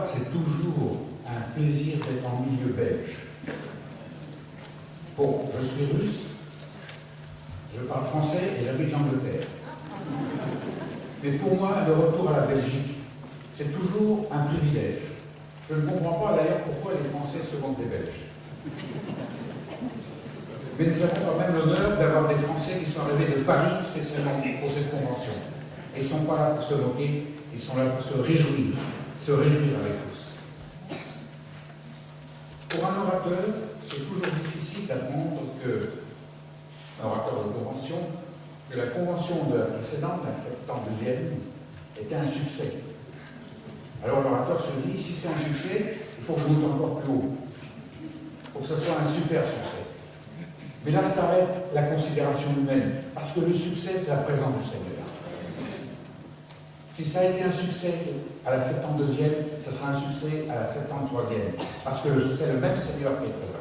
moi, c'est toujours un plaisir d'être en milieu belge. Bon, je suis russe, je parle français et j'habite l'Angleterre. Mais pour moi, le retour à la Belgique, c'est toujours un privilège. Je ne comprends pas d'ailleurs pourquoi les Français se moquent des Belges. Mais nous avons quand même l'honneur d'avoir des Français qui sont arrivés de Paris spécialement pour cette convention. Et ils ne sont pas là pour se moquer, ils sont là pour se réjouir avec tous. Pour un orateur, c'est toujours difficile d'apprendre un orateur de convention, que la convention de la précédente, la 72e, était un succès. Alors l'orateur se dit, si c'est un succès, il faut que je monte encore plus haut, pour que ce soit un super succès. Mais là s'arrête la considération humaine, parce que le succès, c'est la présence du Seigneur. Si ça a été un succès à la 72e, ça sera un succès à la 73e, parce que c'est le même Seigneur qui est présent.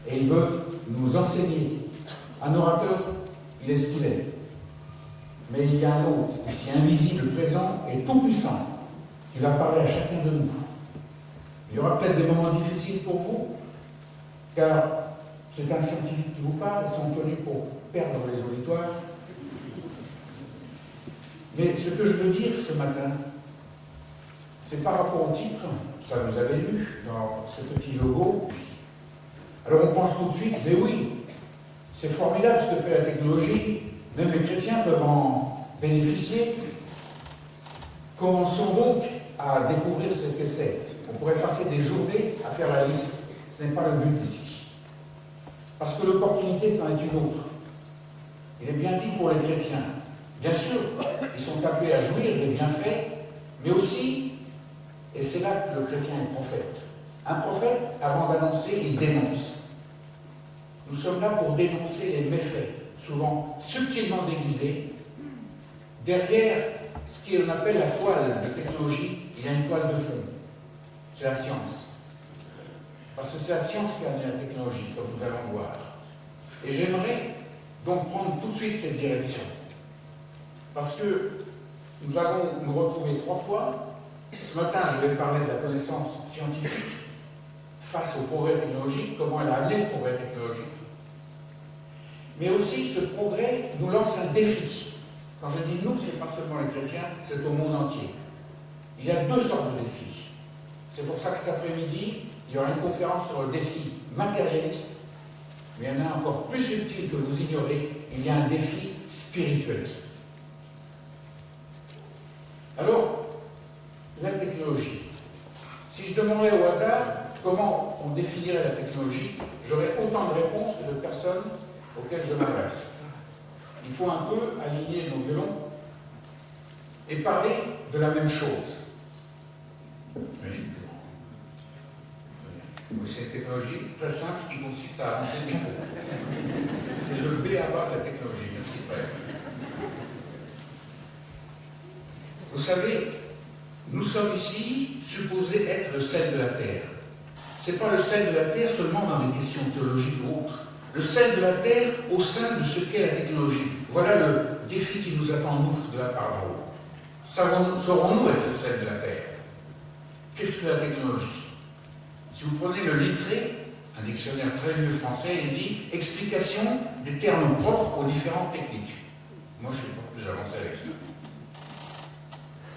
Et il veut nous enseigner. Un orateur, il est ce qu'il est. Mais il y a un autre, ici invisible, présent et tout-puissant, qui va parler à chacun de nous. Il y aura peut-être des moments difficiles pour vous, car c'est un scientifique qui vous parle, ils sont connus pour perdre les auditoires. Mais ce que je veux dire ce matin, c'est par rapport au titre, ça vous avez lu dans ce petit logo. Alors on pense tout de suite, mais oui, c'est formidable ce que fait la technologie, même les chrétiens peuvent en bénéficier. Commençons donc à découvrir ce que c'est. On pourrait passer des journées à faire la liste, ce n'est pas le but ici. Parce que l'opportunité, c'en est une autre. Il est bien dit pour les chrétiens. Bien sûr, ils sont appelés à jouir des bienfaits, mais aussi, et c'est là que le chrétien est prophète. Un prophète, avant d'annoncer, il dénonce. Nous sommes là pour dénoncer les méfaits, souvent subtilement déguisés. Derrière ce qu'on appelle la toile de technologie, il y a une toile de fond. C'est la science. Parce que c'est la science qui a amené la technologie, comme nous allons voir. Et j'aimerais donc prendre tout de suite cette direction. Parce que nous allons nous retrouver 3 fois. Ce matin, je vais parler de la connaissance scientifique face au progrès technologique, comment elle a amené le progrès technologique. Mais aussi, ce progrès nous lance un défi. Quand je dis nous, ce n'est pas seulement les chrétiens, c'est au monde entier. Il y a 2 sortes de défis. C'est pour ça que cet après-midi, il y aura une conférence sur le défi matérialiste, mais il y en a un encore plus subtil que vous ignorez, il y a un défi spiritualiste. Alors, la technologie. Si je demandais au hasard comment on définirait la technologie, j'aurais autant de réponses que de personnes auxquelles je m'adresse. Il faut un peu aligner nos violons et parler de la même chose. C'est une technologie très simple qui consiste à avancer le micro. C'est le B à bas de la technologie, merci frère. Vous savez, nous sommes ici supposés être le sel de la terre. Ce n'est pas le sel de la terre seulement dans des questions théologiques ou autres. Le sel de la terre au sein de ce qu'est la technologie. Voilà le défi qui nous attend, nous, de la part d'en haut. Saurons-nous être le sel de la terre? Qu'est-ce que la technologie? Si vous prenez le Littré, un dictionnaire très vieux français, il dit « explication des termes propres aux différentes techniques ». Moi, je ne suis pas plus avancé avec ça.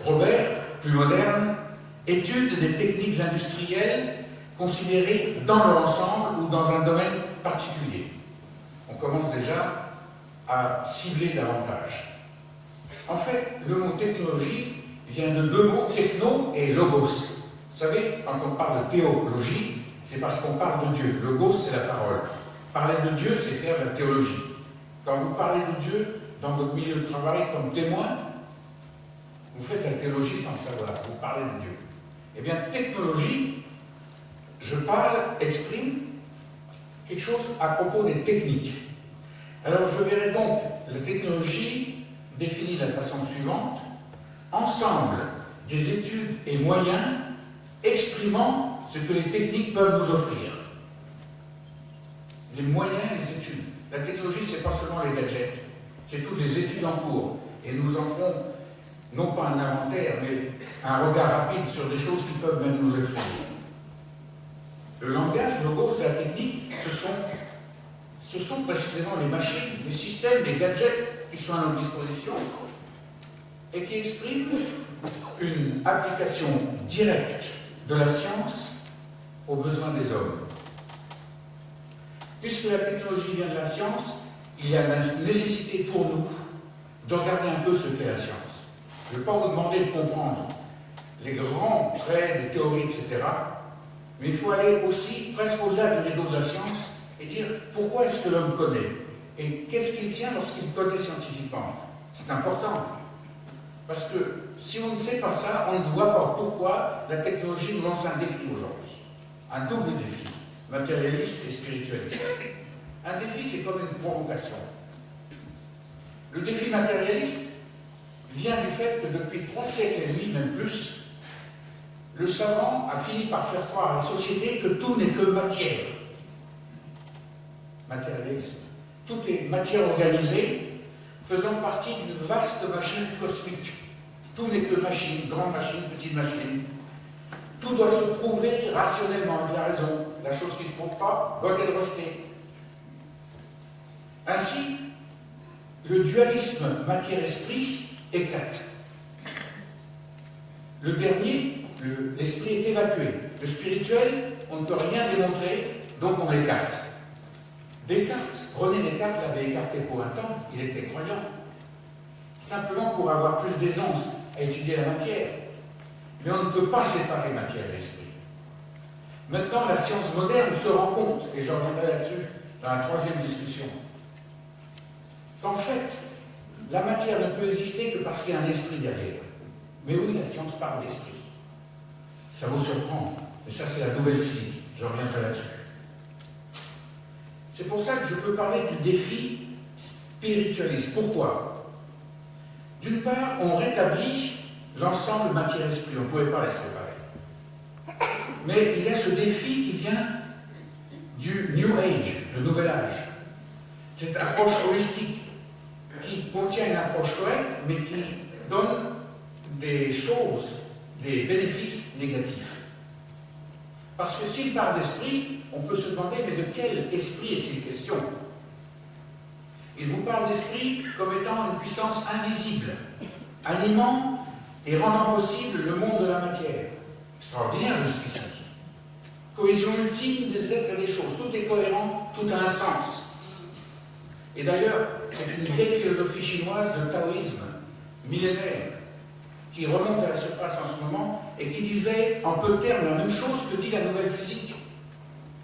Robert, plus moderne, étude des techniques industrielles considérées dans leur ensemble ou dans un domaine particulier. On commence déjà à cibler davantage. En fait, le mot technologie vient de 2 mots, techno et logos. Vous savez, quand on parle de théologie, c'est parce qu'on parle de Dieu. Logos, c'est la parole. Parler de Dieu, c'est faire la théologie. Quand vous parlez de Dieu dans votre milieu de travail comme témoin, vous faites la théologie sans le savoir, vous parlez de Dieu. Eh bien, technologie, je exprime quelque chose à propos des techniques. Alors, je verrai donc la technologie définie de la façon suivante, ensemble des études et moyens exprimant ce que les techniques peuvent nous offrir. Les moyens et les études. La technologie, ce n'est pas seulement les gadgets, c'est toutes les études en cours. Et nous en ferons non pas un inventaire, mais un regard rapide sur des choses qui peuvent même nous effrayer. Le langage, logos de la technique, ce sont précisément les machines, les systèmes, les gadgets qui sont à notre disposition et qui expriment une application directe de la science aux besoins des hommes. Puisque la technologie vient de la science, il y a la nécessité pour nous de regarder un peu ce qu'est la science. Je ne vais pas vous demander de comprendre les grands traits des théories, etc. Mais il faut aller aussi presque au-delà du rideau de la science et dire pourquoi est-ce que l'homme connaît et qu'est-ce qu'il tient lorsqu'il connaît scientifiquement. C'est important. Parce que si on ne sait pas ça, on ne voit pas pourquoi la technologie nous lance un défi aujourd'hui. Un double défi, matérialiste et spiritualiste. Un défi, c'est comme une provocation. Le défi matérialiste vient du fait que depuis 3 siècles et demi, même plus, le savant a fini par faire croire à la société que tout n'est que matière. Matérialisme. Tout est matière organisée, faisant partie d'une vaste machine cosmique. Tout n'est que machine, grande machine, petite machine. Tout doit se prouver rationnellement avec la raison. La chose qui ne se prouve pas doit être rejetée. Ainsi, le dualisme matière-esprit éclate. Le dernier, l'esprit est évacué. Le spirituel, on ne peut rien démontrer, donc on l'écarte. Descartes, René Descartes l'avait écarté pour un temps, il était croyant, simplement pour avoir plus d'aisance à étudier la matière. Mais on ne peut pas séparer matière et esprit. Maintenant, la science moderne se rend compte, et je reviendrai là-dessus dans la 3e discussion, qu'en fait, la matière ne peut exister que parce qu'il y a un esprit derrière. Mais oui, la science parle d'esprit. Ça vous surprend, mais ça c'est la nouvelle physique, je reviendrai là-dessus. C'est pour ça que je peux parler du défi spiritualiste. Pourquoi? D'une part, on rétablit l'ensemble matière-esprit, on ne pouvait pas les séparer. Mais il y a ce défi qui vient du New Age, le Nouvel Âge. Cette approche holistique qui contient une approche correcte, mais qui donne des choses, des bénéfices négatifs. Parce que s'il parle d'esprit, on peut se demander, mais de quel esprit est-il question? Il vous parle d'esprit comme étant une puissance invisible, animant et rendant possible le monde de la matière. Extraordinaire jusqu'ici. Cohésion ultime des êtres et des choses. Tout est cohérent, tout a un sens. Et d'ailleurs, c'est une vieille philosophie chinoise de taoïsme, millénaire, qui remonte à la surface en ce moment et qui disait en peu de termes la même chose que dit la nouvelle physique.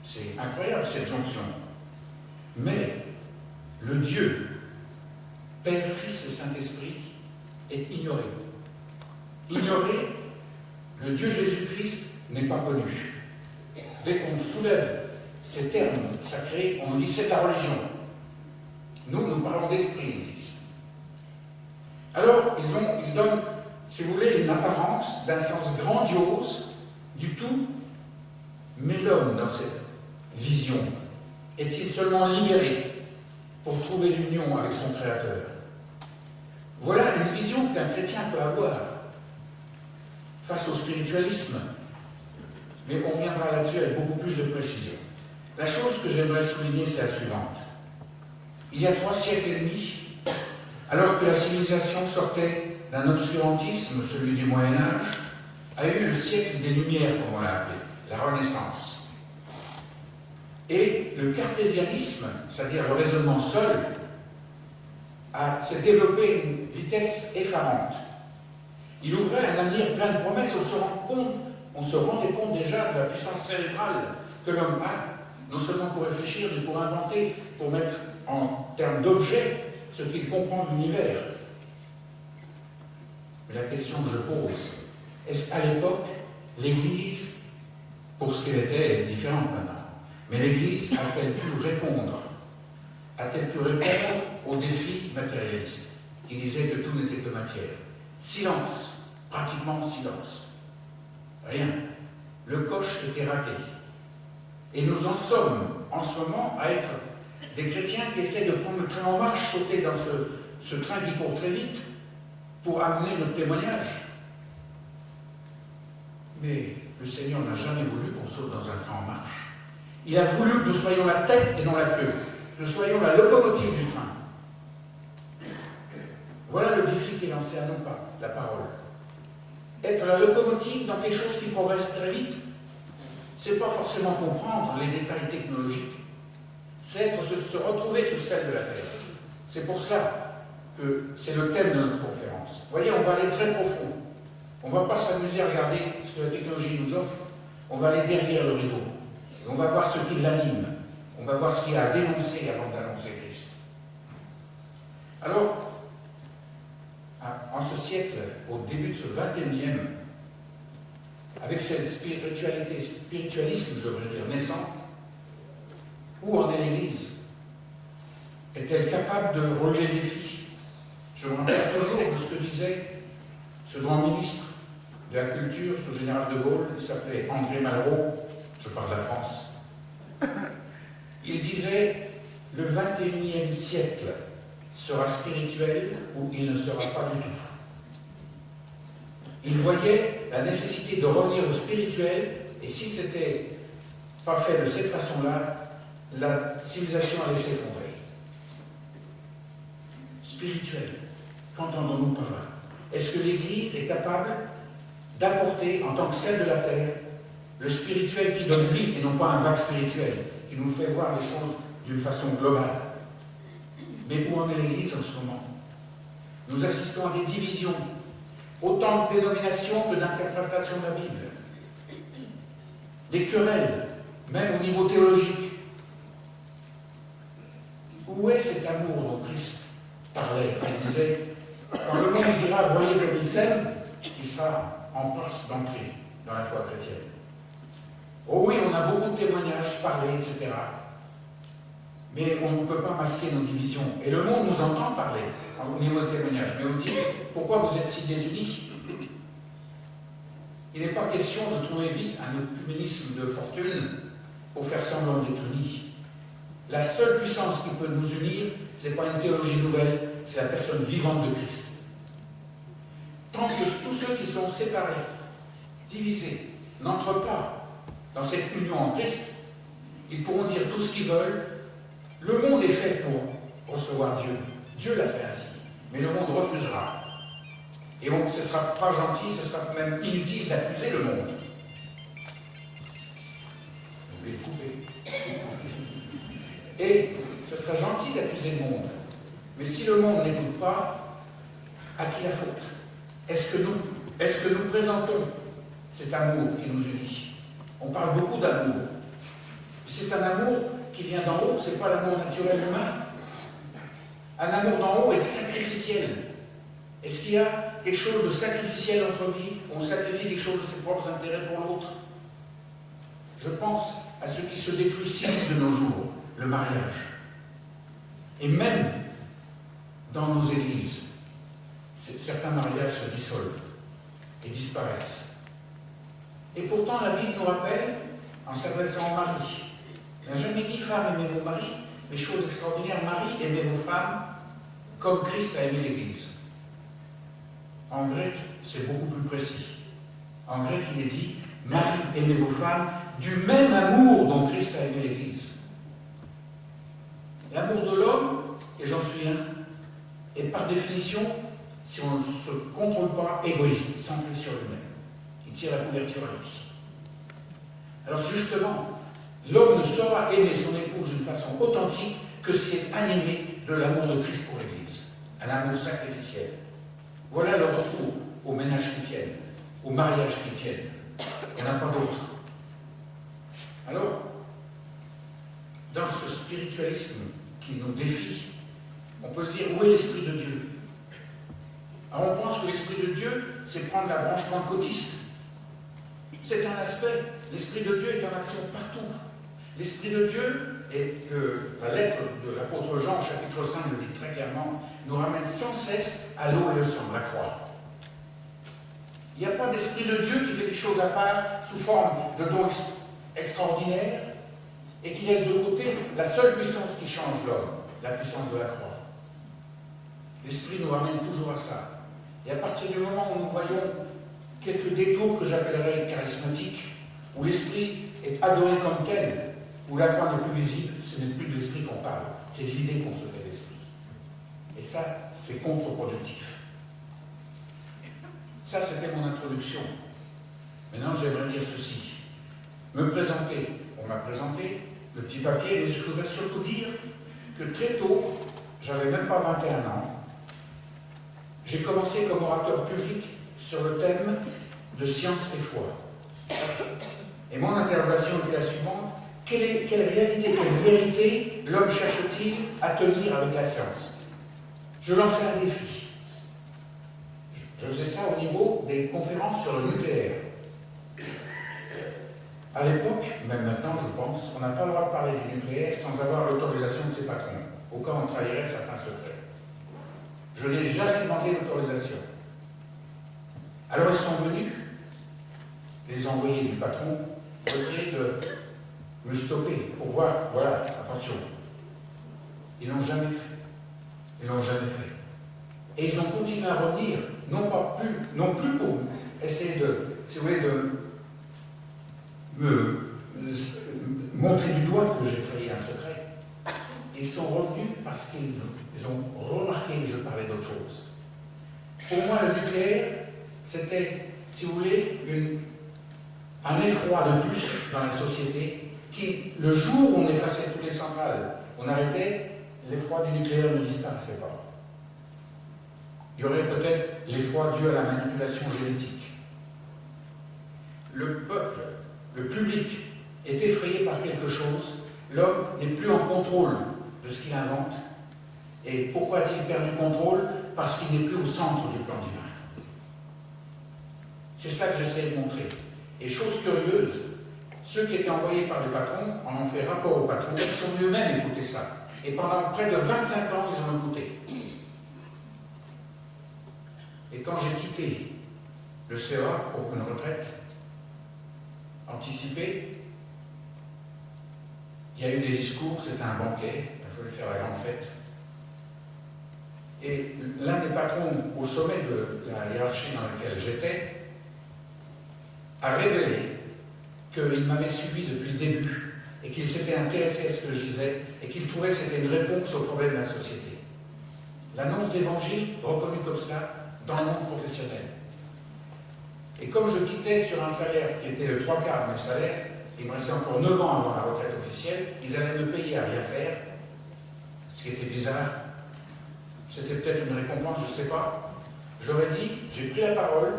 C'est incroyable cette jonction. Mais le Dieu, Père, Fils et Saint-Esprit, est ignoré. Ignoré, le Dieu Jésus-Christ n'est pas connu. Dès qu'on soulève ces termes sacrés, on nous dit c'est la religion. Nous parlons d'esprit, ils disent. Alors, ils donnent, si vous voulez, une apparence d'un sens grandiose du tout, mais l'homme, dans cette vision, est-il seulement libéré pour trouver l'union avec son Créateur? Voilà une vision qu'un chrétien peut avoir face au spiritualisme. Mais on reviendra là-dessus avec beaucoup plus de précision. La chose que j'aimerais souligner, c'est la suivante. Il y a 3 siècles et demi, alors que la civilisation sortait d'un obscurantisme, celui du Moyen-Âge, a eu le siècle des Lumières, comme on l'a appelé, la Renaissance. Et le cartésianisme, c'est-à-dire le raisonnement seul, s'est développé à une vitesse effarante. Il ouvrait un avenir plein de promesses. On se rendait compte déjà de la puissance cérébrale que l'homme a, non seulement pour réfléchir, mais pour inventer, pour mettre en termes d'objets ce qu'il comprend de l'univers. Mais la question que je pose, est-ce qu'à l'époque, l'Église, pour ce qu'elle était, est différente maintenant, mais l'Église a-t-elle pu répondre aux défis matérialistes qui disaient que tout n'était que matière? Silence, pratiquement silence. Rien. Le coche était raté. Et nous en sommes, en ce moment, à être des chrétiens qui essaient de prendre le train en marche, sauter dans ce train qui court très vite, pour amener notre témoignage. Mais le Seigneur n'a jamais voulu qu'on saute dans un train en marche. Il a voulu que nous soyons la tête et non la queue, que nous soyons la locomotive du train. Voilà le défi qui est lancé à nous par la parole. Être la locomotive dans quelque chose qui progresse très vite, c'est pas forcément comprendre les détails technologiques, c'est se retrouver sous celle de la terre. C'est pour cela que c'est le thème de notre conférence. Vous voyez, on va aller très profond. On ne va pas s'amuser à regarder ce que la technologie nous offre, on va aller derrière le rideau. Et on va voir ce qui l'anime, on va voir ce qu'il y a à dénoncer avant d'annoncer Christ. Alors, en ce siècle, au début de ce 21e, avec cette spiritualisme, je devrais dire, naissant, où en est l'Église? Est-elle capable de relever le défi? Je me rappelle toujours de ce que disait ce grand ministre de la Culture sous général de Gaulle, il s'appelait André Malraux, je parle de la France. Il disait, le 21e siècle sera spirituel ou il ne sera pas du tout. Il voyait la nécessité de revenir au spirituel, et si ce n'était pas fait de cette façon-là, la civilisation allait s'effondrer. Spirituel, qu'entendons-nous par là? Est-ce que l'Église est capable d'apporter, en tant que celle de la terre, le spirituel qui donne vie, et non pas un vague spirituel, qui nous fait voir les choses d'une façon globale? Mais où en est l'Église en ce moment? Nous assistons à des divisions, autant de dénominations que d'interprétations de la Bible. Des querelles, même au niveau théologique. Où est cet amour dont Christ parlait? Il disait, quand le monde dira, voyez comme il s'aime, il sera en passe d'entrer dans la foi chrétienne. Oh oui, on a beaucoup de témoignages parlés, etc. Mais on ne peut pas masquer nos divisions. Et le monde nous entend parler au niveau de témoignages. Mais on dit, pourquoi vous êtes si désunis? Il n'est pas question de trouver vite un œcuménisme de fortune pour faire semblant d'être unis. La seule puissance qui peut nous unir, ce n'est pas une théologie nouvelle, c'est la personne vivante de Christ. Tant que tous ceux qui sont séparés, divisés, n'entrent pas dans cette union en Christ, ils pourront dire tout ce qu'ils veulent. Le monde est fait pour recevoir Dieu. Dieu l'a fait ainsi. Mais le monde refusera. Et donc, ce ne sera pas gentil, ce sera même inutile d'accuser le monde. Vous pouvez le couper. Et ce sera gentil d'accuser le monde. Mais si le monde n'écoute pas, à qui la faute? Est-ce que nous présentons cet amour qui nous unit? On parle beaucoup d'amour. C'est un amour qui vient d'en haut, ce n'est pas l'amour naturel humain. Un amour d'en haut est sacrificiel. Est-ce qu'il y a quelque chose de sacrificiel dans notre vie? On sacrifie quelque chose de ses propres intérêts pour l'autre? Je pense à ce qui se détruit si vite de nos jours, le mariage. Et même dans nos églises, certains mariages se dissolvent et disparaissent. Et pourtant, la Bible nous rappelle, en s'adressant aux maris, il n'a jamais dit « femmes, aimez vos maris », mais chose extraordinaire, « Marie, aimez vos femmes, comme Christ a aimé l'Église ». En grec, c'est beaucoup plus précis. En grec, il est dit « Marie, aimez vos femmes, du même amour dont Christ a aimé l'Église ». L'amour de l'homme, et j'en suis un, est par définition, si on ne se contrôle pas, égoïste, centré sur lui-même. Il tire la couverture à lui. Alors justement, l'homme ne saura aimer son épouse d'une façon authentique que s'il est animé de l'amour de Christ pour l'Église, un amour sacrificiel. Voilà le retour au ménage chrétien, au mariage chrétien. Il n'y en a pas d'autre. Alors, dans ce spiritualisme qui nous défie, on peut se dire, où est l'Esprit de Dieu? Alors on pense que l'Esprit de Dieu, c'est prendre la branche pentecôtiste. C'est un aspect. L'Esprit de Dieu est en action partout. L'Esprit de Dieu, et la lettre de l'apôtre Jean, chapitre 5, le dit très clairement, nous ramène sans cesse à l'eau et le sang, la croix. Il n'y a pas d'Esprit de Dieu qui fait quelque chose à part sous forme de dons extraordinaires et qui laisse de côté la seule puissance qui change l'homme, la puissance de la croix. L'Esprit nous ramène toujours à ça. Et à partir du moment où nous voyons quelques détours que j'appellerais charismatiques, où l'esprit est adoré comme tel, où la croix n'est plus visible, ce n'est plus de l'esprit qu'on parle, c'est de l'idée qu'on se fait de l'esprit. Et ça, c'est contre-productif. Ça, c'était mon introduction. Maintenant, j'aimerais dire ceci. Me présenter, on m'a présenté le petit papier, mais je voudrais surtout dire que très tôt, j'avais même pas 21 ans, j'ai commencé comme orateur public sur le thème de science et foi. Et mon interrogation était la suivante: quelle réalité, quelle vérité l'homme cherche-t-il à tenir avec la science? Je lançais un défi. Je faisais ça au niveau des conférences sur le nucléaire. À l'époque, même maintenant je pense, on n'a pas le droit de parler du nucléaire sans avoir l'autorisation de ses patrons, au cas où on trahirait certains secrets. Je n'ai jamais demandé l'autorisation. Alors ils sont venus, les envoyés du patron, pour essayer de me stopper, pour voir, voilà, attention. Ils n'ont jamais fait. Ils n'ont jamais fait. Et ils ont continué à revenir, non plus pour essayer de, si vous voulez, de me montrer du doigt que j'ai trahi un secret. Ils sont revenus parce qu'ils ont remarqué que je parlais d'autre chose. Pour moi, le nucléaire, c'était, si vous voulez, un effroi de plus dans la société qui, le jour où on effaçait toutes les centrales, on arrêtait, l'effroi du nucléaire ne disparaissait pas. Il y aurait peut-être l'effroi dû à la manipulation génétique. Le peuple, le public, est effrayé par quelque chose, l'homme n'est plus en contrôle de ce qu'il invente. Et pourquoi a-t-il perdu le contrôle? Parce qu'il n'est plus au centre du plan divin. C'est ça que j'essaie de montrer. Et chose curieuse, ceux qui étaient envoyés par les patrons en ont fait rapport aux patrons, ils sont eux-mêmes écoutés ça. Et pendant près de 25 ans, ils ont écouté. Et quand j'ai quitté le CEA pour une retraite anticipée, il y a eu des discours, c'était un banquet, il fallait faire la grande fête. Et l'un des patrons au sommet de la hiérarchie dans laquelle j'étais a révélé qu'il m'avait suivi depuis le début et qu'il s'était intéressé à ce que je disais et qu'il trouvait que c'était une réponse aux problèmes de la société. L'annonce d'évangile reconnue comme cela dans le monde professionnel. Et comme je quittais sur un salaire qui était le 3/4 de mes salaires, il me restait encore 9 ans avant la retraite officielle, ils allaient me payer à rien faire, ce qui était bizarre. C'était peut-être une récompense, je ne sais pas. Je leur ai dit, j'ai pris la parole,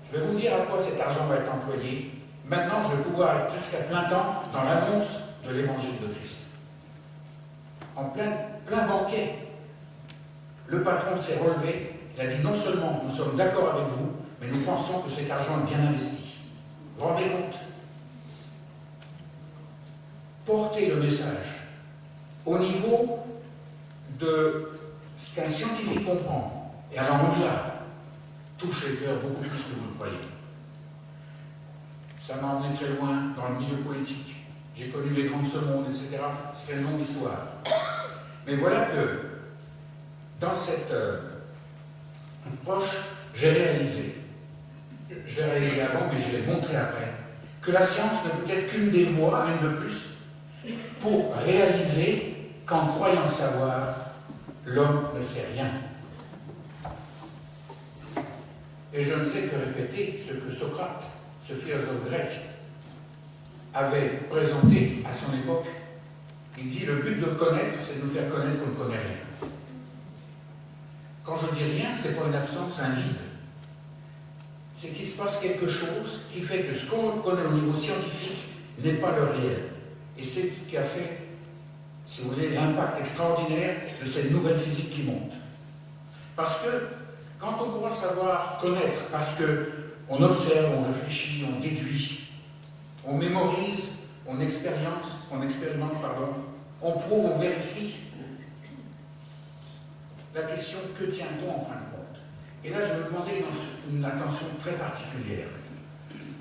je vais vous dire à quoi cet argent va être employé. Maintenant, je vais pouvoir être presque à plein temps dans l'annonce de l'évangile de Christ. En plein banquet, le patron s'est relevé, il a dit non seulement nous sommes d'accord avec vous, mais nous pensons que cet argent est bien investi. Vous vous rendez compte? Porter le message au niveau de ce qu'un scientifique comprend, et allant au-delà, touche les cœurs beaucoup plus que vous le croyez. Ça m'a emmené très loin dans le milieu politique. J'ai connu les grands de ce monde, etc. C'est une longue histoire. Mais voilà que, dans cette approche, j'ai réalisé avant, mais je l'ai montré après, que la science ne peut être qu'une des voies, une de plus, pour réaliser qu'en croyant savoir, l'homme ne sait rien. Et je ne sais que répéter ce que Socrate, ce philosophe grec, avait présenté à son époque. Il dit, le but de connaître, c'est de nous faire connaître qu'on ne connaît rien. Quand je dis rien, c'est pas une absence, un vide. C'est qu'il se passe quelque chose qui fait que ce qu'on connaît au niveau scientifique n'est pas le réel. Et c'est ce qui a fait, si vous voulez, l'impact extraordinaire de cette nouvelle physique qui monte. Parce que, quand on croit savoir connaître, parce qu'on observe, on réfléchit, on déduit, on mémorise, on expérimente, on prouve, on vérifie, la question, que tient-on en fin de compte? Et là, je me demandais une attention très particulière.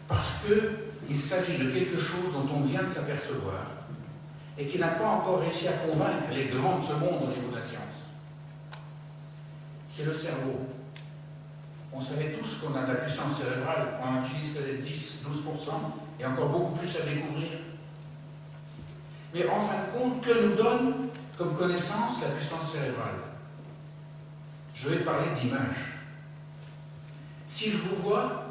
Parce qu'il s'agit de quelque chose dont on vient de s'apercevoir et qui n'a pas encore réussi à convaincre les grands de ce monde au niveau de la science. C'est le cerveau. on savait tous qu'on a de la puissance cérébrale, on en utilise peut-être 10-12%, et encore beaucoup plus à découvrir. Mais en fin de compte, que nous donne comme connaissance la puissance cérébrale? Je vais parler d'image. Si je vous vois,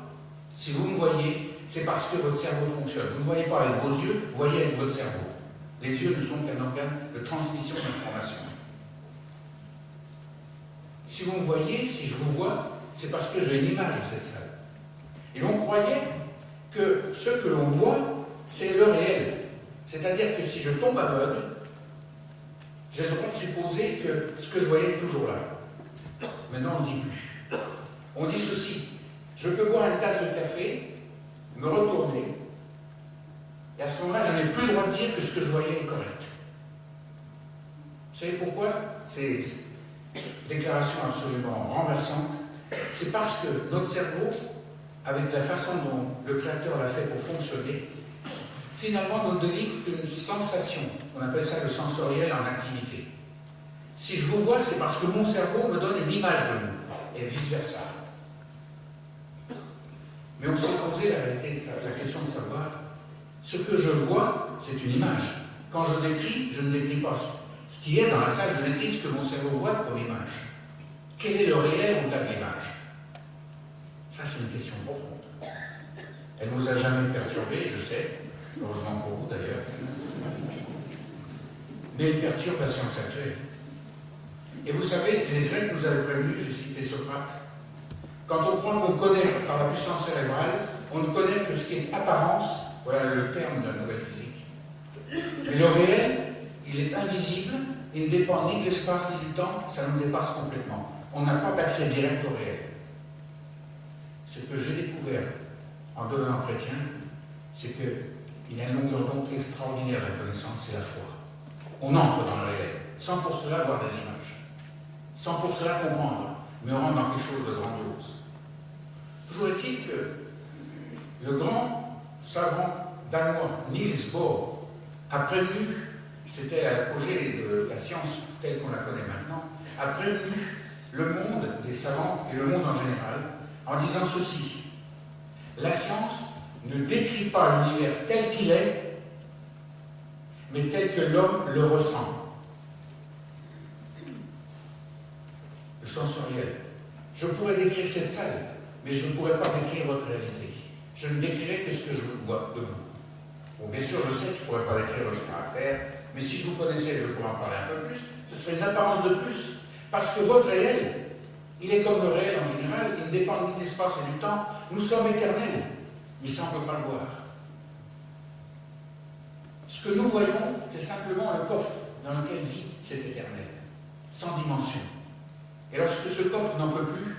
si vous me voyez, c'est parce que votre cerveau fonctionne. Vous ne voyez pas avec vos yeux, vous voyez avec votre cerveau. Les yeux ne sont qu'un organe de transmission d'informations. Si vous me voyez, si je vous vois, c'est parce que j'ai une image de cette salle. Et l'on croyait que ce que l'on voit, c'est le réel. C'est-à-dire que si je tombe aveugle, j'ai le droit de supposer que ce que je voyais est toujours là. Maintenant, on ne le dit plus. On dit ceci: je peux boire une tasse de café, me retourner, et à ce moment-là, je n'ai plus le droit de dire que ce que je voyais est correct. Vous savez pourquoi? C'est une déclaration absolument renversante. C'est parce que notre cerveau, avec la façon dont le Créateur l'a fait pour fonctionner, finalement ne délivre qu'une sensation. On appelle ça le sensoriel en activité. Si je vous vois, c'est parce que mon cerveau me donne une image de vous, et vice-versa. Mais on s'est posé la question de savoir, ce que je vois, c'est une image. Quand je décris, je ne décris pas ce qui est dans la salle, je décris ce que mon cerveau voit comme image. Quel est le réel au-delà de l'image? Ça, c'est une question profonde. Elle ne vous a jamais perturbé, je sais, heureusement pour vous d'ailleurs. Mais elle perturbe la science actuelle. Et vous savez, les Grecs nous avaient prévenus, j'ai cité Socrate, quand on croit qu'on connaît par la puissance cérébrale, on ne connaît que ce qui est apparence, voilà le terme de la nouvelle physique. Mais le réel, il est invisible, il ne dépend ni de l'espace ni du temps, ça nous dépasse complètement. On n'a pas d'accès direct au réel. Ce que j'ai découvert en devenant chrétien, c'est qu'il y a une longueur d'onde extraordinaire de la connaissance, c'est la foi. On entre dans le réel, sans pour cela avoir des images, sans pour cela comprendre, mais on rentre dans quelque chose de grandiose. Toujours est-il que le grand savant danois Niels Bohr a prévenu, c'était à l'apogée de la science telle qu'on la connaît maintenant, a prévenu le monde des savants et le monde en général en disant ceci: la science ne décrit pas l'univers tel qu'il est, mais tel que l'homme le ressent. Le sensoriel. Je pourrais décrire cette salle, mais je ne pourrais pas décrire votre réalité. Je ne décrirai que ce que je vois de vous. Bon, bien sûr, je sais que je ne pourrais pas décrire votre caractère, mais si je vous connaissais, je pourrais en parler un peu plus. Ce serait une apparence de plus, parce que votre réel, il est comme le réel en général, il ne dépend ni de l'espace et du temps. Nous sommes éternels, mais ça, on ne peut pas le voir. Ce que nous voyons, c'est simplement le coffre dans lequel vit cet éternel, sans dimension. Et lorsque ce coffre n'en peut plus,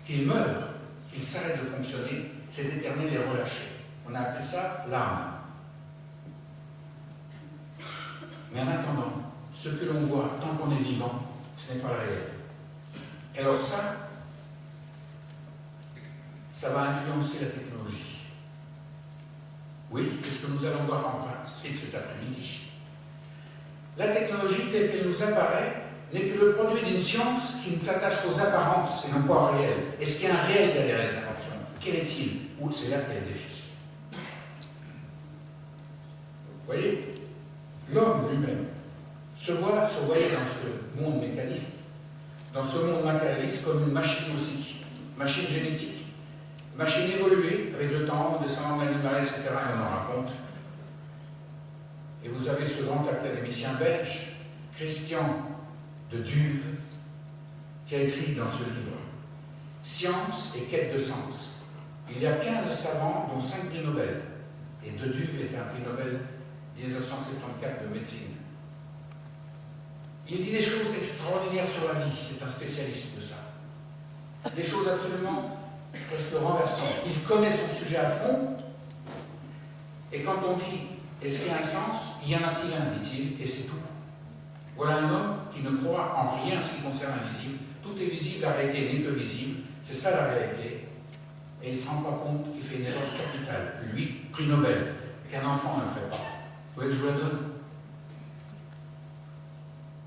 qu'il meurt, qu'il s'arrête de fonctionner, cet éternel est relâché. On a appelé ça l'âme. Mais en attendant, ce que l'on voit tant qu'on est vivant, ce n'est pas le réel. Et alors ça va influencer la technologie. Oui, c'est ce que nous allons voir en principe cet après-midi. La technologie telle qu'elle nous apparaît n'est que le produit d'une science qui ne s'attache qu'aux apparences et non pas au réel. Est-ce qu'il y a un réel derrière les inventions? Quel est-il? Ou c'est là qu'il y a le défi. Vous voyez, l'homme lui-même se voyait dans ce monde mécaniste, dans ce monde matérialiste, comme une machine aussi, machine génétique, machine évoluée avec le temps, descendant de l'animal, etc. Et on en raconte. Et vous avez ce grand académicien belge, Christian de Duve, qui a écrit dans ce livre « Science et quête de sens ». Il y a 15 savants, dont 5 prix Nobel. Et de Duve est un prix Nobel 1974 de médecine. Il dit des choses extraordinaires sur la vie, c'est un spécialiste de ça. Des choses absolument presque renversantes. Il connaît son sujet à fond, et quand on dit « est-ce qu'il y a un sens ?» il y en a-t-il un, dit-il, et c'est tout. Voilà un homme qui ne croit en rien en ce qui concerne l'invisible. Tout est visible, la réalité n'est que visible. C'est ça la réalité. Et il ne se rend pas compte qu'il fait une erreur capitale. Lui, prix Nobel, qu'un enfant ne ferait pas. Vous voyez que je vous la donne.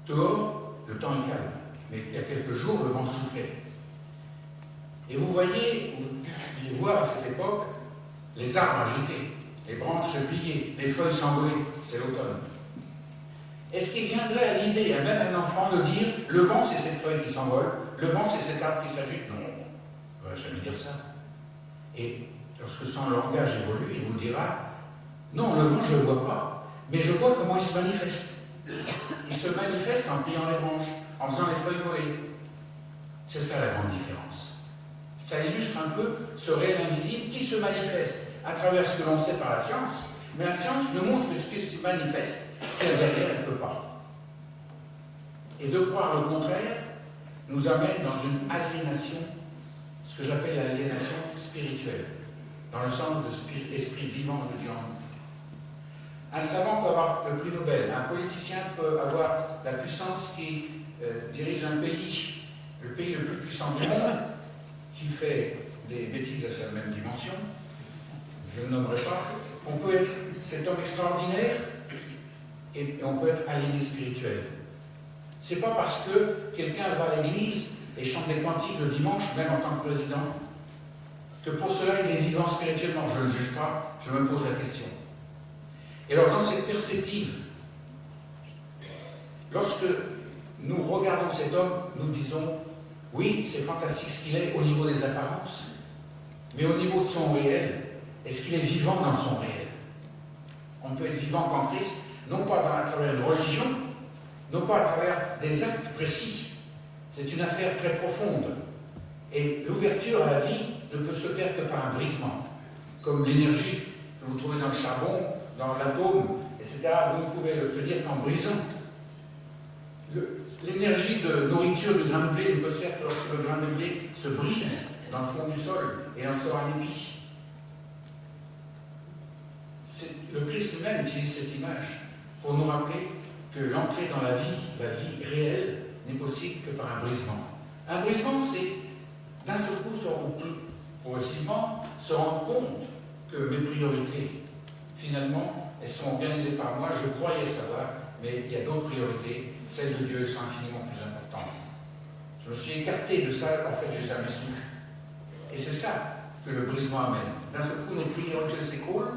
Dehors, le temps est calme. Mais il y a quelques jours, le vent soufflait. Et vous voyez, vous pouviez voir à cette époque, les arbres agités, les branches se plier, les feuilles s'envoler, c'est l'automne. Est-ce qu'il viendrait à l'idée, à même un enfant, de dire le vent c'est cette feuille qui s'envole, le vent c'est cet arbre qui s'agite? Non, on ne va jamais dire ça. Et lorsque son langage évolue, il vous dira non, le vent je ne le vois pas, mais je vois comment il se manifeste. Il se manifeste en pliant les branches, en faisant les feuilles voler. C'est ça la grande différence. Ça illustre un peu ce réel invisible qui se manifeste à travers ce que l'on sait par la science, mais la science nous montre que ce qui se manifeste, ce qu'il y a derrière, elle ne peut pas. Et de croire le contraire nous amène dans une aliénation, ce que j'appelle l'aliénation spirituelle, dans le sens de l'esprit vivant de Dieu en nous. Un savant peut avoir le prix Nobel, un politicien peut avoir la puissance qui dirige un pays, le pays le plus puissant du monde, qui fait des bêtises à sa même dimension, je ne le nommerai pas. On peut être cet homme extraordinaire et on peut être aliéné spirituel. C'est pas parce que quelqu'un va à l'église et chante des cantiques le dimanche, même en tant que président, que pour cela il est vivant spirituellement. Je ne le juge pas, je me pose la question. Et alors dans cette perspective, lorsque nous regardons cet homme, nous disons oui, c'est fantastique ce qu'il est au niveau des apparences, mais au niveau de son réel, est-ce qu'il est vivant dans son réel? On peut être vivant qu'en Christ, non pas à travers une religion, non pas à travers des actes précis. C'est une affaire très profonde. Et l'ouverture à la vie ne peut se faire que par un brisement. Comme l'énergie que vous trouvez dans le charbon, dans l'atome, etc., vous ne pouvez l'obtenir qu'en brisant. L'énergie de nourriture du grain de blé ne peut se faire que lorsque le grain de blé se brise dans le fond du sol et en sort un épi. Le Christ lui-même utilise cette image pour nous rappeler que l'entrée dans la vie réelle, n'est possible que par un brisement. Un brisement, c'est d'un seul coup, progressivement, se rendre compte que mes priorités, finalement, elles sont organisées par moi, je croyais savoir, mais il y a d'autres priorités, celles de Dieu sont infiniment plus importantes. Je me suis écarté de ça, en fait, j'ai jamais su. Et c'est ça que le brisement amène. D'un seul coup, nos priorités s'écroulent,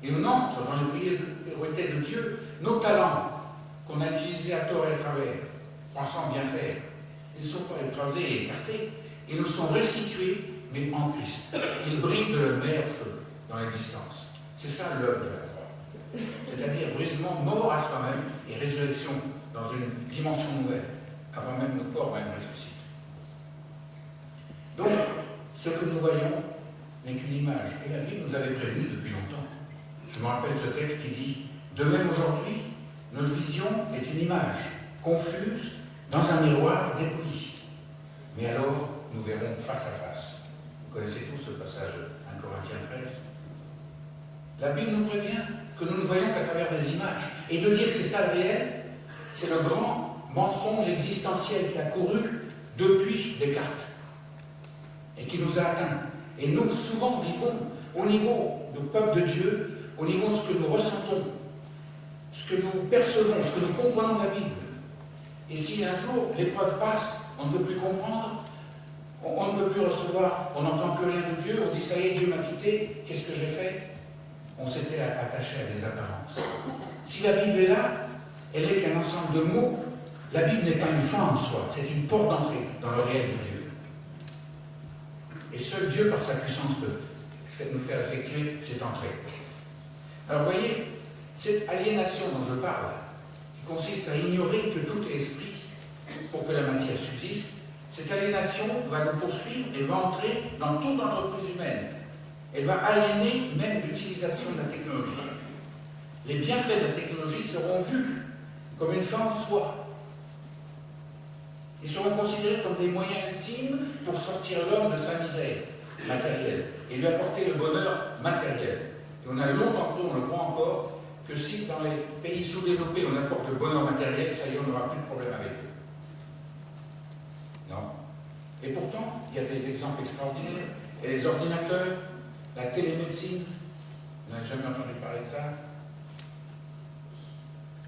et on entre dans les priorités de Dieu. Nos talents, qu'on a utilisés à tort et à travers, pensant bien faire, ils ne sont pas écrasés et écartés, ils nous sont restitués, mais en Christ. Ils brillent de leur meilleur feu dans l'existence. C'est ça l'œuvre de la croix. C'est-à-dire brisement, mort à soi-même et résurrection dans une dimension nouvelle, avant même nos corps même ressuscitent. Donc, ce que nous voyons n'est qu'une image. Et la Bible nous avait prévenu depuis longtemps. Je me rappelle ce texte qui dit « De même aujourd'hui, notre vision est une image, confuse, dans un miroir dépoli. Mais alors, nous verrons face à face. » Vous connaissez tous ce passage 1 Corinthiens 13. La Bible nous prévient que nous ne voyons qu'à travers des images. Et de dire que c'est ça le réel, c'est le grand mensonge existentiel qui a couru depuis Descartes et qui nous a atteints. Et nous, souvent, vivons au niveau du peuple de Dieu, au niveau de ce que nous ressentons, ce que nous percevons, ce que nous comprenons de la Bible. Et si un jour l'épreuve passe, on ne peut plus comprendre, on ne peut plus recevoir, on n'entend plus rien de Dieu, on dit ça y est, Dieu m'a quitté, qu'est-ce que j'ai fait? On s'était attaché à des apparences. Si la Bible est là, elle n'est qu'un ensemble de mots. La Bible n'est pas une fin en soi, c'est une porte d'entrée dans le réel de Dieu. Et seul Dieu, par sa puissance, peut nous faire effectuer cette entrée. Alors vous voyez, cette aliénation dont je parle, qui consiste à ignorer que tout est esprit pour que la matière subsiste, cette aliénation va nous poursuivre et va entrer dans toute entreprise humaine. Elle va aliéner même l'utilisation de la technologie. Les bienfaits de la technologie seront vus comme une fin en soi. Ils seront considérés comme des moyens ultimes pour sortir l'homme de sa misère matérielle et lui apporter le bonheur matériel. Et on a longtemps cru, on le croit encore, que si dans les pays sous-développés on apporte le bonheur matériel, ça y est, on n'aura plus de problème avec eux. Non. Et pourtant, il y a des exemples extraordinaires. Et les ordinateurs, la télémédecine, vous n'avez jamais entendu parler de ça?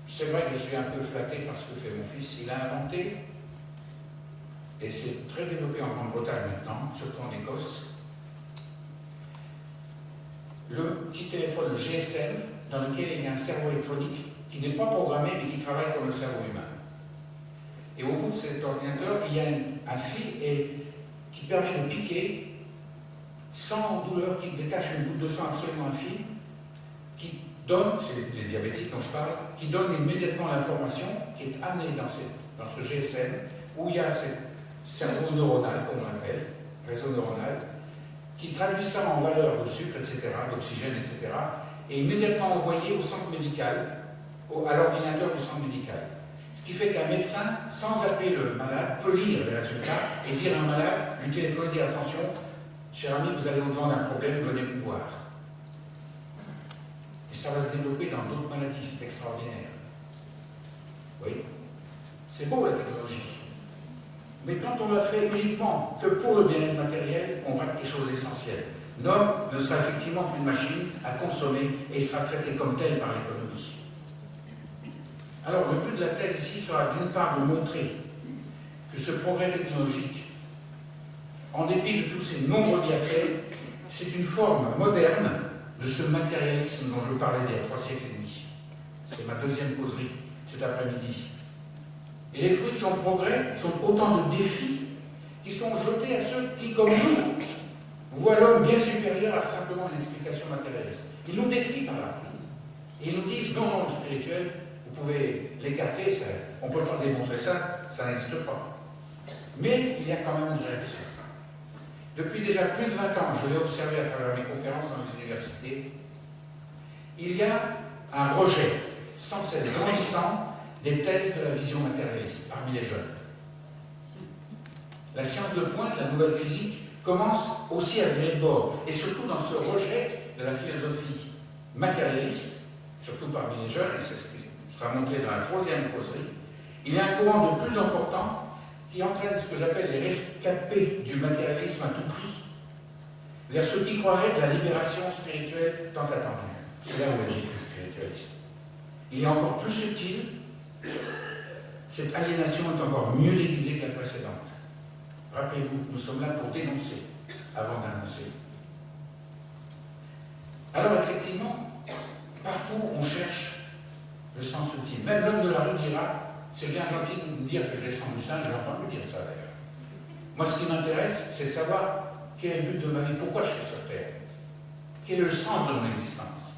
C'est vrai que je suis un peu flatté par ce que fait mon fils. Il a inventé et c'est très développé en Grande-Bretagne maintenant, surtout en Écosse, le petit téléphone, le GSM, dans lequel il y a un cerveau électronique qui n'est pas programmé mais qui travaille comme le cerveau humain. Et au bout de cet ordinateur, il y a un fil qui permet de piquer sans douleur, qui détache une goutte de sang absolument infime, qui donne, c'est les diabétiques dont je parle, qui donne immédiatement l'information qui est amenée dans ce GSM, où il y a ce cerveau neuronal, comme on l'appelle, réseau neuronal, qui traduit ça en valeur de sucre, etc., d'oxygène, etc., et immédiatement envoyé au centre médical, à l'ordinateur du centre médical. Ce qui fait qu'un médecin, sans appeler le malade, peut lire les résultats et dire à un malade, lui téléphoner, dire attention, cher ami, vous allez au-devant d'un problème, venez me voir. Et ça va se développer dans d'autres maladies, c'est extraordinaire. Oui, c'est beau la technologie. Mais quand on la fait uniquement que pour le bien-être matériel, on rate quelque chose d'essentiel. L'homme ne sera effectivement qu'une machine à consommer et sera traité comme tel par l'économie. Alors, le but de la thèse ici sera d'une part de montrer que ce progrès technologique, en dépit de tous ces nombreux bienfaits, c'est une forme moderne de ce matérialisme dont je parlais il y a 3 siècles et demi. C'est ma deuxième causerie cet après-midi. Et les fruits de son progrès sont autant de défis qui sont jetés à ceux qui, comme nous, voient l'homme bien supérieur à simplement une explication matérialiste. Ils nous défient par là. Et ils nous disent, non, le spirituel, vous pouvez l'écarter, on ne peut pas démontrer ça, ça n'existe pas. Mais il y a quand même une réaction. Depuis déjà plus de 20 ans, je l'ai observé à travers mes conférences dans les universités, il y a un rejet sans cesse grandissant des thèses de la vision matérialiste parmi les jeunes. La science de pointe, la nouvelle physique, commence aussi à virer de bord, et surtout dans ce rejet de la philosophie matérialiste, surtout parmi les jeunes, et c'est ce qui sera montré dans la 3e causerie, il y a un courant de plus important qui entraîne ce que j'appelle les rescapés du matérialisme à tout prix, vers ceux qui croiraient de la libération spirituelle tant attendue. C'est là où est le spiritualiste. Il est encore plus subtil, cette aliénation est encore mieux déguisée que la précédente. Rappelez-vous, nous sommes là pour dénoncer, avant d'annoncer. Alors effectivement, partout on cherche le sens ultime. Même l'homme de la rue dira, c'est bien gentil de me dire que je descends du singe, j'ai entendu dire ça d'ailleurs. Moi ce qui m'intéresse, c'est de savoir quel est le but de ma vie, pourquoi je suis sur Terre, quel est le sens de mon existence.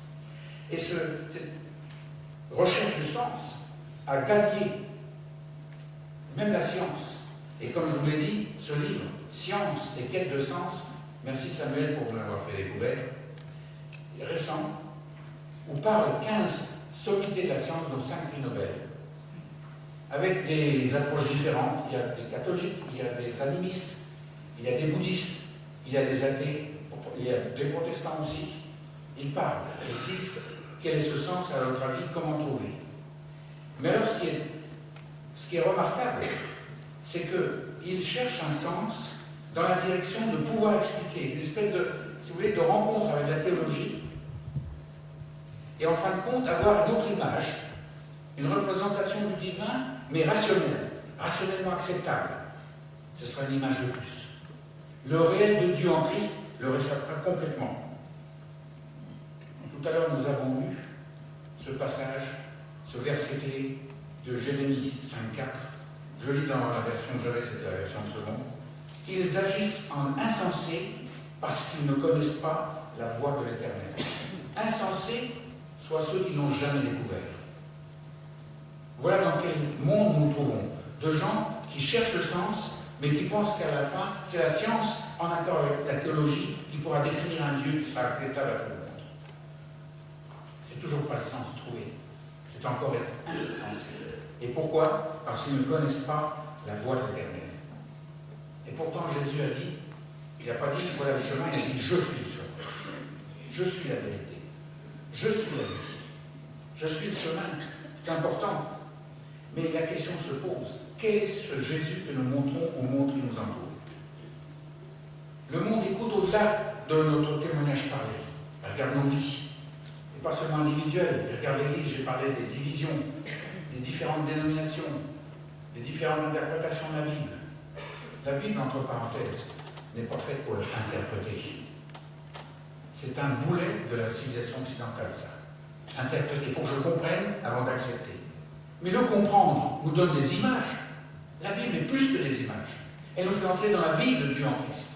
Et cette recherche du sens a gagné même la science. Et comme je vous l'ai dit, ce livre, Science et quête de sens, merci Samuel pour me l'avoir fait découvrir, récent, où parlent 15 sommités de la science, dont 5 prix Nobel, avec des approches différentes. Il y a des catholiques, il y a des animistes, il y a des bouddhistes, il y a des athées, il y a des protestants aussi. Ils parlent, ils disent quel est ce sens à notre avis, comment trouver. Mais alors ce qui est remarquable, c'est qu'ils cherchent un sens dans la direction de pouvoir expliquer, une espèce de, si vous voulez, de rencontre avec la théologie, et en fin de compte avoir une autre image, une représentation du divin, mais rationnelle, rationnellement acceptable. Ce sera une image de plus. Le réel de Dieu en Christ leur échappera complètement. Tout à l'heure, nous avons lu ce passage, ce verset clé de Jérémie 5,4. Je lis dans la version que j'avais, c'était la version seconde. Ils agissent en insensés parce qu'ils ne connaissent pas la voie de l'Éternel. Insensés, soit ceux qui n'ont jamais découvert. Voilà dans quel monde nous nous trouvons. De gens qui cherchent le sens, mais qui pensent qu'à la fin, c'est la science, en accord avec la théologie, qui pourra définir un Dieu qui sera acceptable à tout le monde. C'est toujours pas le sens trouvé. C'est encore être insensé. Et pourquoi? Parce qu'ils ne connaissent pas la voie de l'Éternel. Et pourtant, Jésus a dit, il n'a pas dit voilà le chemin, il a dit je suis le chemin. Je suis la vérité. Je suis la vie. Je suis le chemin. C'est important. Mais la question se pose, quel est ce Jésus que nous montrons au monde qui nous entoure? Le monde écoute au-delà de notre témoignage parlé. Il regarde nos vies. Et pas seulement individuelles. Il regarde l'Église, j'ai parlé des divisions, des différentes dénominations, des différentes interprétations de la Bible. La Bible, entre parenthèses, n'est pas faite pour être interprétée. C'est un boulet de la civilisation occidentale, ça. Interpréter, il faut que je comprenne avant d'accepter. Mais le comprendre nous donne des images. La Bible est plus que des images. Elle nous fait entrer dans la vie de Dieu en Christ.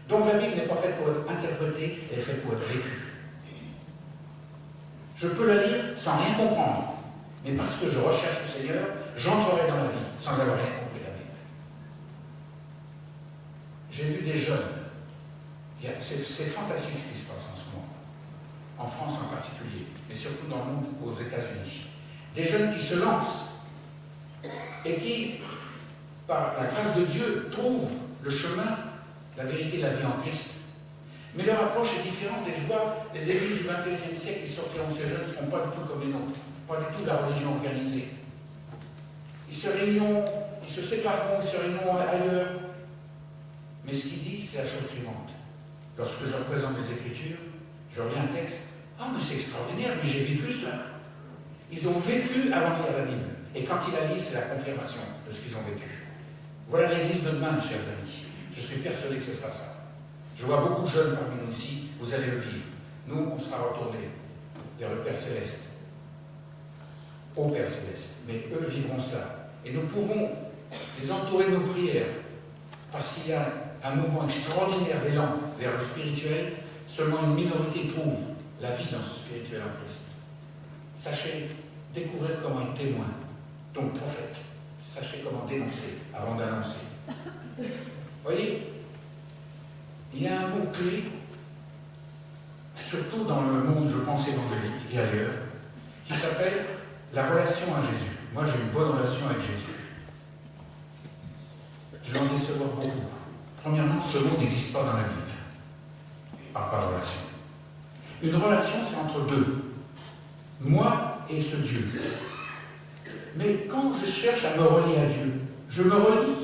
Donc la Bible n'est pas faite pour être interprétée, elle est faite pour être vécue. Je peux la lire sans rien comprendre, mais parce que je recherche le Seigneur, j'entrerai dans la vie sans avoir rien compris de la Bible. J'ai vu des jeunes, c'est fantastique ce qui se passe en ce moment, en France en particulier, mais surtout dans le monde, aux États-Unis. Des jeunes qui se lancent et qui, par la grâce de Dieu, trouvent le chemin, la vérité, la vie en Christ. Mais leur approche est différente et je vois les églises du XXIe siècle qui sortiront ces jeunes ne seront pas du tout comme les nôtres, pas du tout de la religion organisée. Ils se sépareront, ils se réuniront ailleurs. Mais ce qu'ils disent, c'est la chose suivante. Lorsque je représente les Écritures, je relis un texte, ah mais c'est extraordinaire, mais j'ai vécu cela. Ils ont vécu avant de lire la Bible. Et quand ils la lisent, c'est la confirmation de ce qu'ils ont vécu. Voilà l'église de demain, chers amis. Je suis persuadé que ce sera ça. Je vois beaucoup de jeunes parmi nous ici, vous allez le vivre. Nous, on sera retournés vers le Père Céleste, au Père Céleste. Mais eux vivront cela. Et nous pouvons les entourer de nos prières, parce qu'il y a un mouvement extraordinaire d'élan vers le spirituel. Seulement une minorité trouve la vie dans ce spirituel en Christ. Sachez découvrir comment être témoin, donc prophète. Sachez comment dénoncer avant d'annoncer. Vous voyez, il y a un mot-clé, surtout dans le monde, je pense, évangélique et ailleurs, qui s'appelle la relation à Jésus. Moi, j'ai une bonne relation avec Jésus. Je vais en décevoir beaucoup. Premièrement, ce mot n'existe pas dans la Bible. On ne parle pas de relation. Une relation, c'est entre deux. Moi et ce Dieu. Mais quand je cherche à me relier à Dieu, je me relie,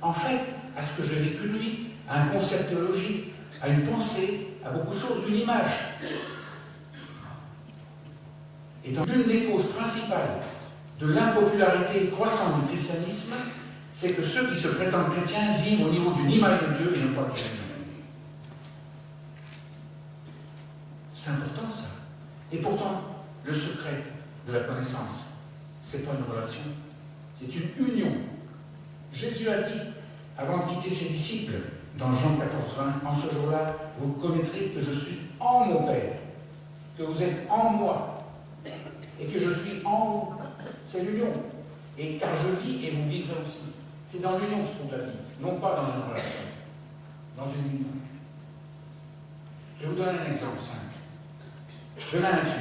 en fait, à ce que j'ai vécu de lui, à un concept théologique, à une pensée, à beaucoup de choses, une image. Et donc, l'une des causes principales de l'impopularité croissante du christianisme, c'est que ceux qui se prétendent chrétiens vivent au niveau d'une image de Dieu et non pas de Dieu. C'est important ça. Et pourtant, le secret de la connaissance, ce n'est pas une relation, c'est une union. Jésus a dit, avant de quitter ses disciples, dans Jean 14, 20, en ce jour-là, vous connaîtrez que je suis en mon Père, que vous êtes en moi, et que je suis en vous. C'est l'union. Et car je vis et vous vivrez aussi. C'est dans l'union que se trouve la vie, non pas dans une relation, dans une union. Je vais vous donner un exemple simple. De la nature.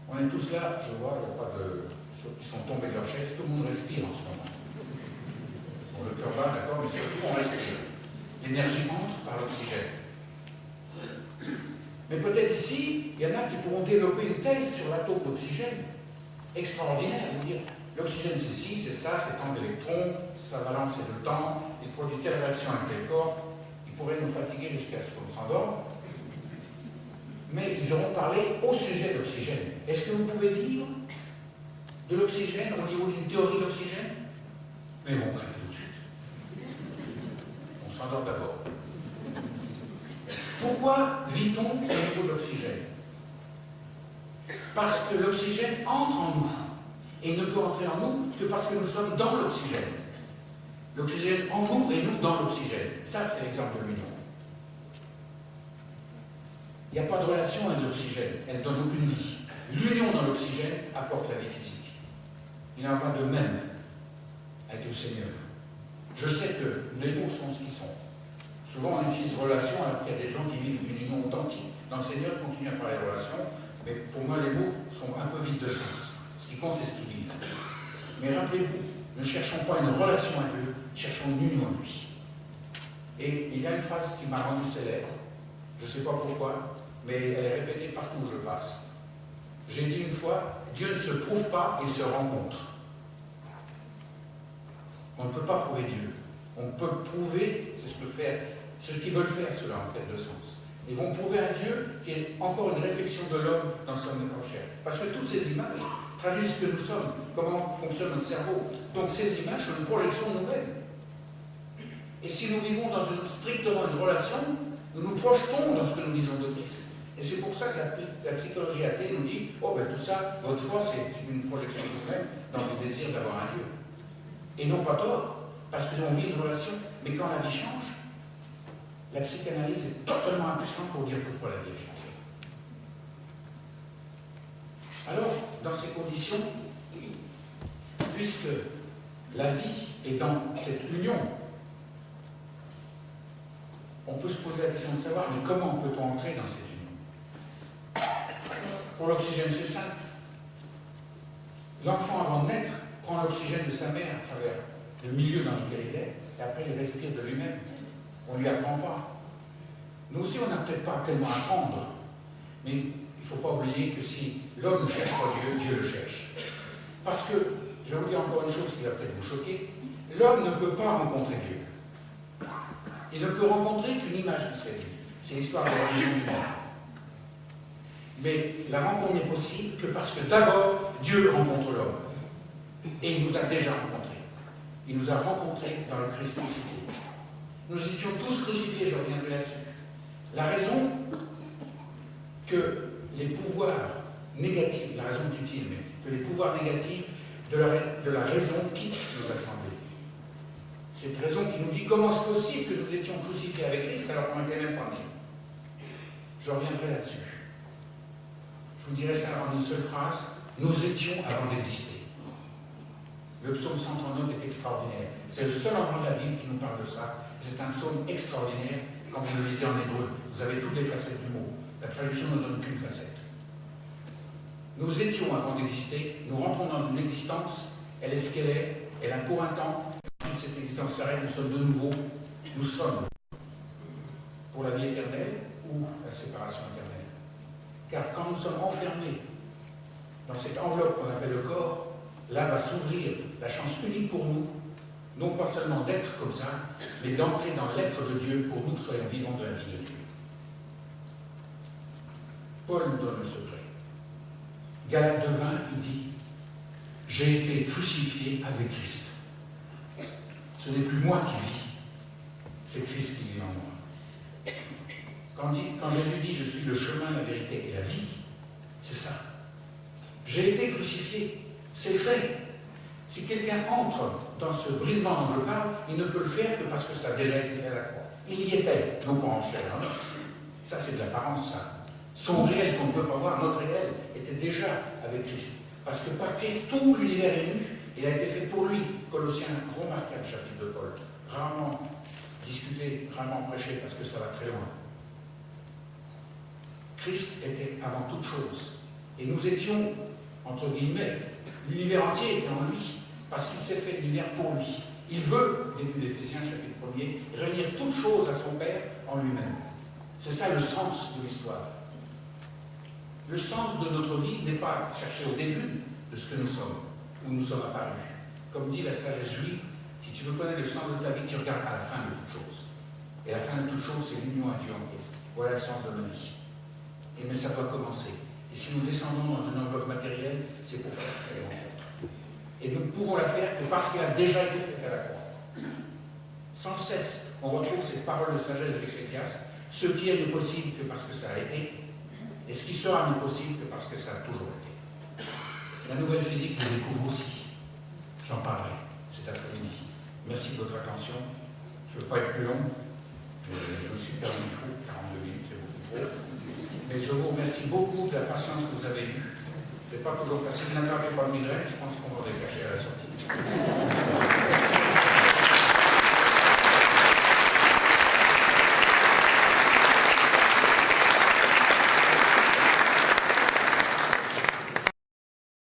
On est tous là, je vois, il n'y a pas de ceux qui sont tombés de leur chaise, tout le monde respire en ce moment. Bon, le cœur bat, d'accord, mais surtout on respire. L'énergie entre par l'oxygène. Mais peut-être ici, il y en a qui pourront développer une thèse sur l'atome d'oxygène. Extraordinaire, vous dire. L'oxygène c'est ci, c'est ça, c'est tant d'électrons, sa valence c'est le temps, il produit telle réaction avec tel corps, il pourrait nous fatiguer jusqu'à ce qu'on s'endorme. Mais ils auront parlé au sujet de l'oxygène. Est-ce que vous pouvez vivre de l'oxygène au niveau d'une théorie de l'oxygène? Mais on crève tout de suite. On s'endort d'abord. Pourquoi vit-on au niveau de l'oxygène? Parce que l'oxygène entre en nous. Et ne peut entrer en nous que parce que nous sommes dans l'oxygène. L'oxygène en nous et nous dans l'oxygène. Ça, c'est l'exemple de l'union. Il n'y a pas de relation avec l'oxygène, elle ne donne aucune vie. L'union dans l'oxygène apporte la vie physique. Il en va de même avec le Seigneur. Je sais que les mots sont ce qu'ils sont. Souvent on utilise relation alors qu'il y a des gens qui vivent une union authentique. Dans le Seigneur, on continue à parler de relation, mais pour moi les mots sont un peu vides de sens. Ce qui compte, c'est ce qu'ils vivent. Mais rappelez-vous, ne cherchons pas une relation à Dieu, cherchons une union à lui. Et il y a une phrase qui m'a rendu célèbre. Je ne sais pas pourquoi, mais elle est répétée partout où je passe. J'ai dit une fois, Dieu ne se prouve pas, il se rencontre. On ne peut pas prouver Dieu. On peut prouver, c'est ce que faire, ceux qui veulent faire cela en quête de sens. Ils vont prouver à Dieu qu'il y a encore une réflexion de l'homme dans son chair. Parce que toutes ces images traduisent ce que nous sommes, comment fonctionne notre cerveau. Donc ces images sont une projection de nous-mêmes. Et si nous vivons strictement une relation, nous nous projetons dans ce que nous disons de Christ. Et c'est pour ça que la psychologie athée nous dit « Oh, ben tout ça, votre foi, c'est une projection de vous-même dans le désir d'avoir un Dieu. » Et non pas tort, parce qu'on vit une relation. Mais quand la vie change, la psychanalyse est totalement impuissante pour dire pourquoi la vie a changé. Alors, dans ces conditions, puisque la vie est dans cette union, on peut se poser la question de savoir, mais comment peut-on entrer dans cette union? Pour l'oxygène, c'est simple. L'enfant, avant de naître, prend l'oxygène de sa mère à travers le milieu dans lequel il est, et après il respire de lui-même. On ne lui apprend pas. Nous aussi, on n'a peut-être pas tellement à apprendre, mais il ne faut pas oublier que si l'homme ne cherche pas Dieu, Dieu le cherche. Parce que, je vais vous dire encore une chose qui va peut-être vous choquer, l'homme ne peut pas rencontrer Dieu. Il ne peut rencontrer qu'une image qui se fait de lui. C'est l'histoire de la religion du monde. Mais la rencontre n'est possible que parce que d'abord, Dieu rencontre l'homme. Et il nous a déjà rencontrés. Il nous a rencontrés dans le Christ crucifié. Nous étions tous crucifiés, je reviendrai là-dessus. La raison que les pouvoirs négatifs, la raison est utile, mais que les pouvoirs négatifs de la raison quittent nos assemblées. Cette raison qui nous dit comment c'est possible que nous étions crucifiés avec Christ alors qu'on n'était même pas nés. Je reviendrai là-dessus. Je vous dirai ça en une seule phrase. Nous étions avant d'exister. Le psaume 139 est extraordinaire. C'est le seul endroit de la Bible qui nous parle de ça. C'est un psaume extraordinaire. Quand vous le lisez en hébreu, vous avez toutes les facettes du mot. La traduction ne donne qu'une facette. Nous étions avant d'exister. Nous rentrons dans une existence. Elle est ce qu'elle est. Elle a pour un temps. Quand cette existence s'arrête, nous sommes de nouveau. Nous sommes pour la vie éternelle ou la séparation éternelle. Car quand nous sommes enfermés dans cette enveloppe qu'on appelle le corps, là va s'ouvrir la chance unique pour nous, non pas seulement d'être comme ça, mais d'entrer dans l'être de Dieu pour nous, soyons vivants de la vie de Dieu. Paul nous donne le secret. Galates 2:20, il dit « J'ai été crucifié avec Christ. Ce n'est plus moi qui vis, c'est Christ qui vit en moi. » Quand Jésus dit « Je suis le chemin, la vérité et la vie », c'est ça. J'ai été crucifié, c'est fait. Si quelqu'un entre dans ce brisement dont je parle, il ne peut le faire que parce que ça a déjà été fait à la croix. Il y était, non pas en chair, en os. Ça, c'est de l'apparence, ça. Son réel qu'on ne peut pas voir, notre réel, était déjà avec Christ. Parce que par Christ, tout l'univers est nu. Il a été fait pour lui. Colossiens, remarquable chapitre de Paul. Rarement discuté, rarement prêché, parce que ça va très loin. Christ était avant toute chose. Et nous étions, entre guillemets, l'univers entier était en lui, parce qu'il s'est fait l'univers pour lui. Il veut, début d'Éphésiens, chapitre 1er, réunir toutes choses à son Père en lui-même. C'est ça le sens de l'histoire. Le sens de notre vie n'est pas cherché au début de ce que nous sommes, où nous sommes apparus. Comme dit la sagesse juive, si tu veux connaître le sens de ta vie, tu regardes à la fin de toute chose. Et la fin de toute chose, c'est l'union à Dieu en Christ. Voilà le sens de ma vie. Mais ça doit commencer. Et si nous descendons dans une enveloppe matérielle, c'est pour faire cette rencontre. Et nous ne pouvons la faire que parce qu'elle a déjà été faite à la croix. Sans cesse, on retrouve cette parole de sagesse de l'Ecclésiaste. Ce qui est possible que parce que ça a été, et ce qui sera possible que parce que ça a toujours été. La nouvelle physique nous découvre aussi. J'en parlerai cet après-midi. Merci de votre attention. Je ne veux pas être plus long. Je me suis perdu du coup, 42 minutes, c'est beaucoup trop. Mais je vous remercie beaucoup de la patience que vous avez eue. Ce n'est pas toujours facile. N'attrapez pas le migraine, je pense qu'on va décacher à la sortie.